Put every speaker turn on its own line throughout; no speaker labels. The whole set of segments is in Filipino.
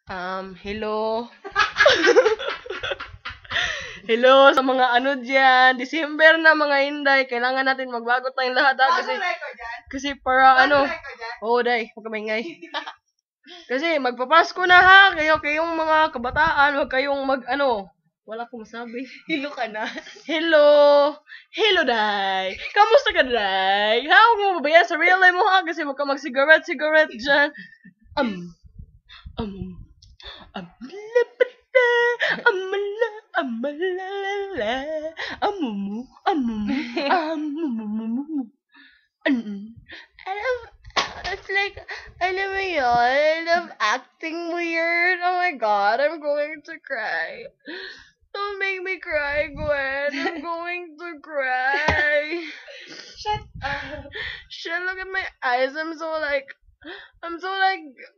Hello. Hello sa mga ano diyan. December na mga Inday. Kailangan natin magbago tayong lahat kasi para ano. Oo, day. Huwag ka maingay. Kasi magpapasko na ha. Kayong mga kabataan, huwag kayong ano. Wala akong masabi.
Hilo ka na.
Hello. Hello, day. Kamusta ka, day? Ha? Huwag mo babayan sa real life mo ha. Kasi huwag ka mag-cigarette dyan. Um, Amalapata, amalalala, amumumu. It's like, alam mo yun, I love acting weird. Oh my God, I'm going to cry. Don't make me cry, Gwen. I'm going to cry.
Shut up.
Shit, look at my eyes. I'm so like,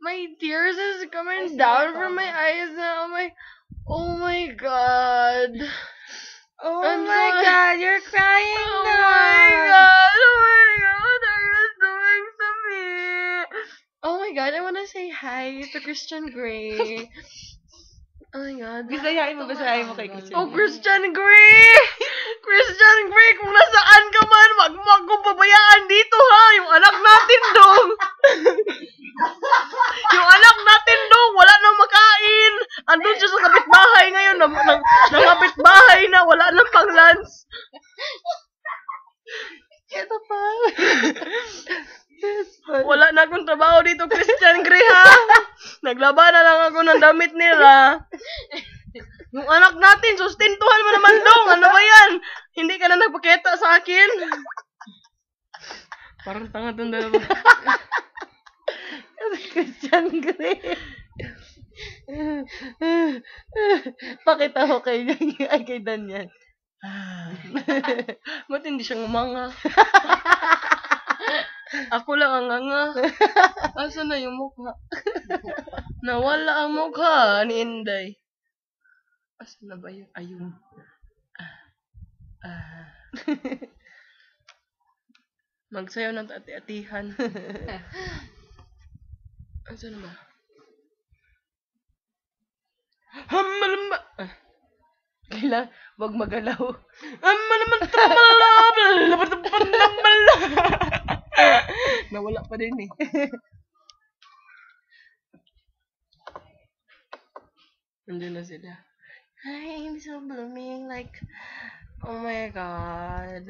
my tears is coming down from my eyes now. Oh my God.
Oh
I'm
my
so-
God, you're crying
Oh
now.
my God. Oh my God. Are you doing to me? Oh my God. I want to say hi to Christian Grey. Oh my God.
Bisayain mo kay Christian.
Oh, Christian Grey! Christian Grey, kung nasaan ka man, wag mo akong pabayaan dito ha! Yung anak natin dong! Yung anak natin dong, wala nang makain! Andun siya sa kapitbahay ngayon, kapitbahay na, wala nang pang-lunch!
Ito pa.
Wala na akong trabaho dito, Christian Grey ha! Naglaba na lang ako ng damit nila. Yung anak natin, sustentuhan mo naman dong. Ano ba yan? Hindi ka na nagpakita sa akin. Parang tanga tong dalawa.
Christian Grey. Pakita mo kay Daniel.
Ba't hindi siya ngumanga? Ako lang ang nganga. Asa na yung mukha? Nawala ang mukha ni Inday. Asa na ba yun? Ayun. Magsayaw ng ati-atihan. Asa na ba? Hamalamba!
Kailan, wag magalaw.
Nawala pa din eh. Nandun na sila. Hi, I'm so blooming. Like, oh my God.